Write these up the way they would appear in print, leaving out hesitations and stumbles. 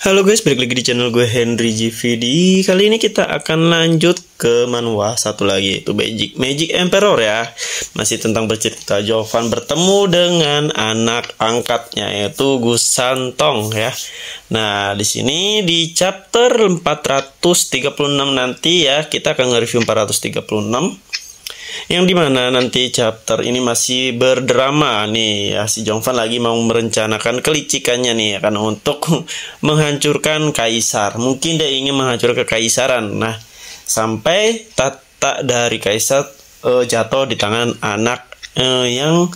Halo guys, balik lagi di channel gue Henry GVD. Kali ini kita akan lanjut ke manhwa satu lagi, yaitu Magic Emperor ya. Masih tentang bercerita Jovan bertemu dengan anak angkatnya, yaitu Gusantong ya. Nah, di sini di chapter 436 nanti ya, kita akan nge-review 436. Yang dimana nanti chapter ini masih berdrama nih ya, si Jongvan lagi mau merencanakan kelicikannya nih ya kan, untuk menghancurkan kaisar. Mungkin dia ingin menghancurkan kekaisaran. Nah, sampai tata dari kaisar jatuh di tangan anak yang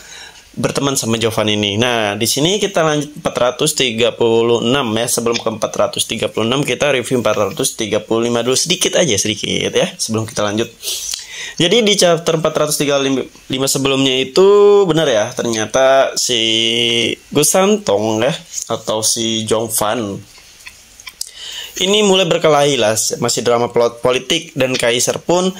berteman sama Jovan ini. Nah, di sini kita lanjut 436 ya. Sebelum ke 436 kita review 435 dulu, sedikit ya sebelum kita lanjut. Jadi di chapter 435 sebelumnya itu benar ya, ternyata si Gusantong ya, atau si Jongvan ini mulai berkelahi lah, masih drama plot politik, dan kaisar pun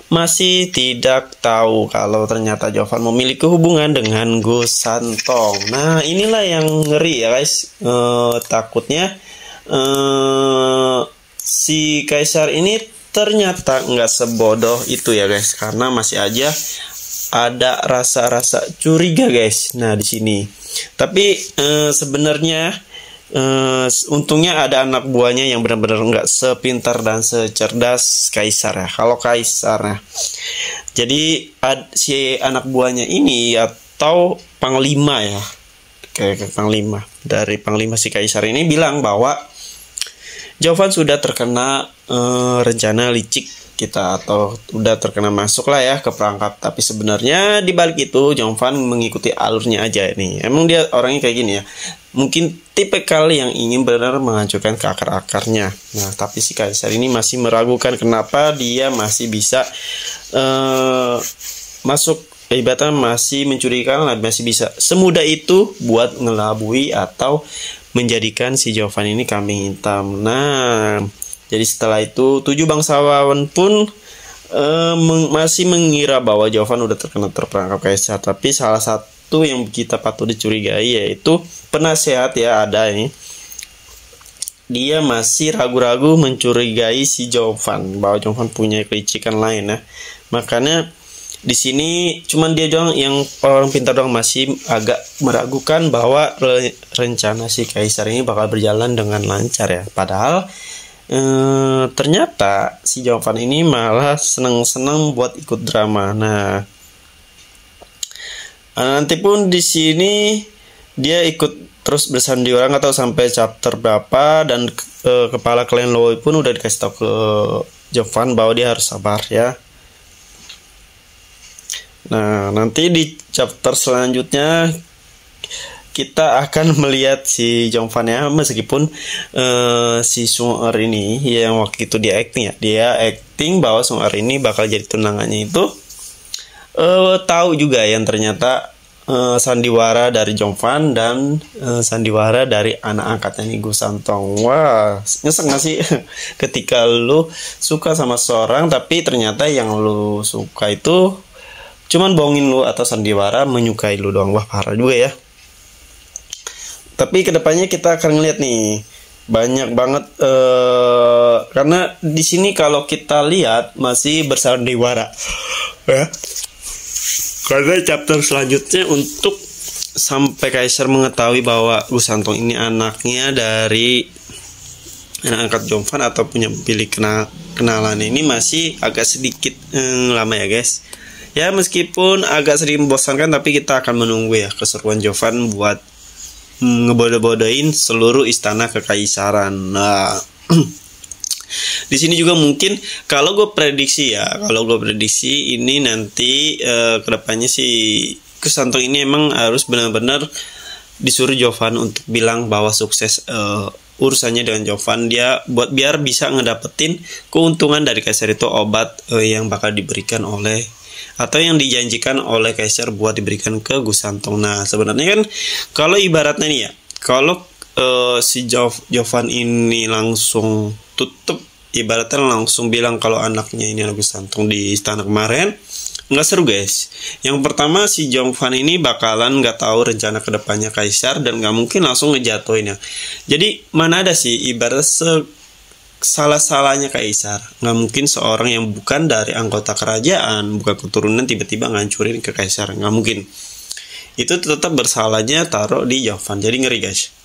masih tidak tahu kalau ternyata Jovan memiliki hubungan dengan Gusantong. Nah, inilah yang ngeri ya guys. Takutnya si kaisar ini ternyata nggak sebodoh itu ya guys, karena masih aja ada rasa-rasa curiga guys. Nah di sini, tapi sebenarnya untungnya ada anak buahnya yang benar-benar nggak sepintar dan secerdas kaisar ya. Kalau kaisar ya, jadi si anak buahnya ini atau panglima ya, kayak panglima dari panglima si kaisar ini bilang bahwa Jovan sudah terkena rencana licik kita, atau udah terkena masuk lah ya ke perangkap. Tapi sebenarnya di balik itu Jovan mengikuti alurnya aja nih. Emang dia orangnya kayak gini ya. Mungkin tipe kali yang ingin benar menghancurkan ke akar-akarnya. Nah, tapi si kaisar ini masih meragukan kenapa dia masih bisa masuk, ibaratnya masih mencurigakan lah, masih bisa semudah itu buat ngelabui atau menjadikan si Jovan ini kambing hitam. Nah, jadi setelah itu 7 bangsawan pun masih mengira bahwa Jovan udah terperangkap kaisar. Tapi salah satu yang kita patut dicurigai yaitu penasehat ya, ada ini. Dia masih ragu-ragu mencurigai si Jovan bahwa Jovan punya kelicikan lain ya. Makanya di sini cuman dia doang yang orang pintar doang masih agak meragukan bahwa rencana si kaisar ini bakal berjalan dengan lancar ya. Padahal ternyata si Jovan ini malah seneng-seneng buat ikut drama. Nah, nanti pun di sini dia ikut terus bersandiwara, nggak tahu sampai chapter berapa, dan kepala klan Loi pun udah dikasih tahu ke Jovan bahwa dia harus sabar ya. Nah, nanti di chapter selanjutnya kita akan melihat si Jongvan ya, meskipun si Sung-er ini yang waktu itu dia acting ya, dia acting bahwa Sung-er ini bakal jadi tunangannya itu tahu juga yang ternyata sandiwara dari Jongvan dan sandiwara dari anak angkatnya nih Gusantong. Wah, nyesek gak sih ketika lu suka sama seorang tapi ternyata yang lu suka itu cuman bohongin lu, atau sandiwara menyukai lu doang. Wah, parah juga ya. Tapi kedepannya kita akan ngeliat nih banyak banget karena di sini kalau kita lihat masih bersandiwara ya. Karena chapter selanjutnya untuk sampai kaisar mengetahui bahwa Gusantong ini anaknya dari anak angkat Jovan atau punya pilih kenalan ini masih agak sedikit lama ya guys. Ya, meskipun agak sedikit membosankan, tapi kita akan menunggu ya keseruan Jovan buat ngebodoh-bodohin seluruh istana kekaisaran. Nah, di sini juga mungkin kalau gue prediksi ini nanti kedepannya si Gusantong ini emang harus benar-benar disuruh Jovan untuk bilang bahwa sukses urusannya dengan Jovan, dia buat biar bisa ngedapetin keuntungan dari kaisar itu, obat yang bakal diberikan oleh atau yang dijanjikan oleh kaisar buat diberikan ke Gusantong. Nah, sebenarnya kan kalau ibaratnya nih ya, kalau si Jovan ini langsung tutup, ibaratnya langsung bilang kalau anaknya ini adalah Gusantong di istana kemarin, nggak seru guys. Yang pertama, si Jovan ini bakalan nggak tahu rencana kedepannya Kaisar dan nggak mungkin langsung ngejatuhin ya. Jadi mana ada sih ibarat salah-salahnya Kaisar. Nggak mungkin seorang yang bukan dari anggota kerajaan, bukan keturunan, tiba-tiba ngancurin ke Kaisar. Nggak mungkin. Itu tetap bersalahnya taruh di Jovan. Jadi ngeri guys.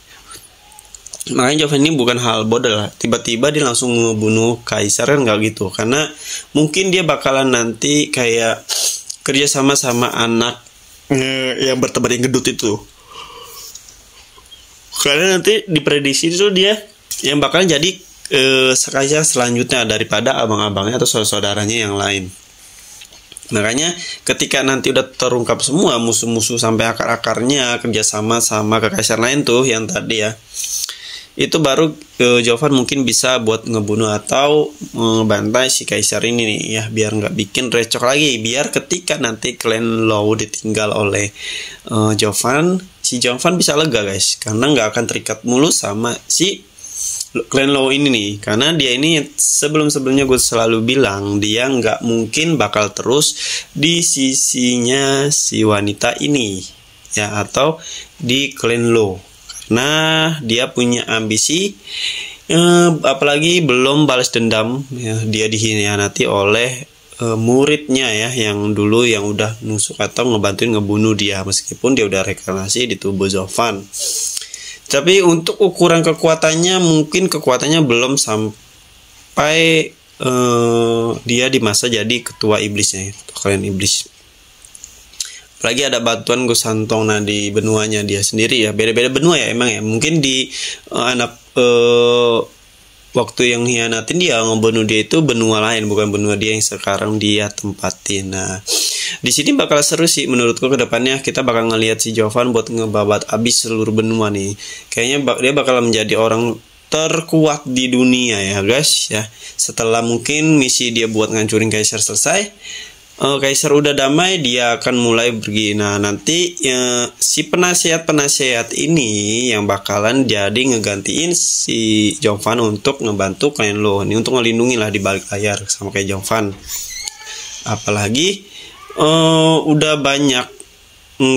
Makanya Jovan ini bukan hal bodoh lah. Tiba-tiba dia langsung ngebunuh Kaisar kan nggak gitu. Karena mungkin dia bakalan nanti kayak kerja sama anak yang berteman yang gedut itu. Karena nanti diprediksi itu dia yang bakalan jadi Kaisar selanjutnya daripada abang-abangnya atau saudara-saudaranya yang lain. Makanya ketika nanti udah terungkap semua musuh-musuh sampai akar-akarnya kerjasama sama kekaisar lain tuh yang tadi ya, itu baru Jovan mungkin bisa buat ngebunuh atau ngebantai si kaisar ini nih ya, biar nggak bikin recok lagi, biar ketika nanti klan Law ditinggal oleh Jovan, si Jovan bisa lega guys, karena nggak akan terikat mulus sama si klan Law ini nih. Karena dia ini sebelum-sebelumnya gue selalu bilang dia nggak mungkin bakal terus di sisinya si wanita ini ya, atau di klan Law, karena dia punya ambisi, apalagi belum balas dendam ya, dia dikhianati oleh muridnya ya, yang dulu yang udah nusuk atau ngebantuin ngebunuh dia, meskipun dia udah reinkarnasi di tubuh Jovan. Tapi untuk ukuran kekuatannya, mungkin kekuatannya belum sampai dia di masa jadi ketua iblisnya, klan iblis. Apalagi ada bantuan Gusantong di benuanya dia sendiri ya, beda-beda benua ya emang ya. Mungkin di anak waktu yang hianatin dia ngebunuh dia itu benua lain, bukan benua dia yang sekarang dia tempatin. Nah, di sini bakal seru sih menurutku, kedepannya kita bakal ngelihat si Jovan buat ngebabat abis seluruh benua nih. Kayaknya dia bakal menjadi orang terkuat di dunia ya guys ya. Setelah mungkin misi dia buat ngancurin Kaisar selesai, Kaisar udah damai, dia akan mulai pergi. Nah nanti si penasehat ini yang bakalan jadi ngegantiin si Jovan untuk ngebantu klan Law ini, untuk ngelindungi lah di balik layar sama kayak Jovan. Apalagi udah banyak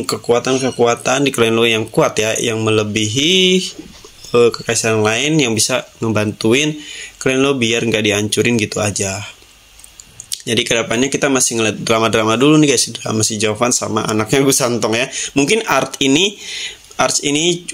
kekuatan di klan Law yang kuat ya, yang melebihi kekaisaran lain, yang bisa ngebantuin klan Law biar nggak dihancurin gitu aja. Jadi kedepannya kita masih ngeliat drama-drama dulu nih guys, drama si Jovan sama anaknya Gusantong ya. Mungkin art ini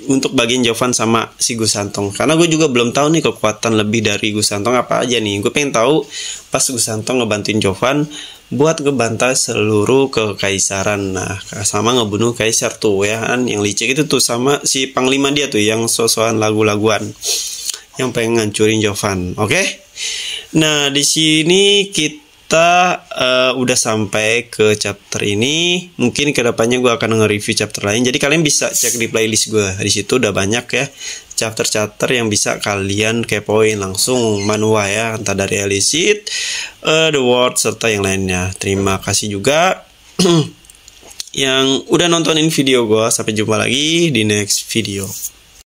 untuk bagian Jovan sama si Gusantong, karena gue juga belum tahu nih kekuatan lebih dari Gusantong apa aja nih. Gue pengen tahu pas Gusantong ngebantuin Jovan buat ngebantai seluruh kekaisaran, nah sama ngebunuh kaisar tuh ya kan, yang licik itu tuh, sama si panglima dia tuh yang sosokan lagu-laguan yang pengen ngancurin Jovan. Oke? Nah di sini kita udah sampai ke chapter ini. Mungkin kedepannya gue akan nge-review chapter lain, jadi kalian bisa cek di playlist gue, di situ udah banyak ya chapter-chapter yang bisa kalian kepoin langsung manhwa ya, entah dari Elicit, The World, serta yang lainnya. Terima kasih juga yang udah nontonin video gue. Sampai jumpa lagi di next video.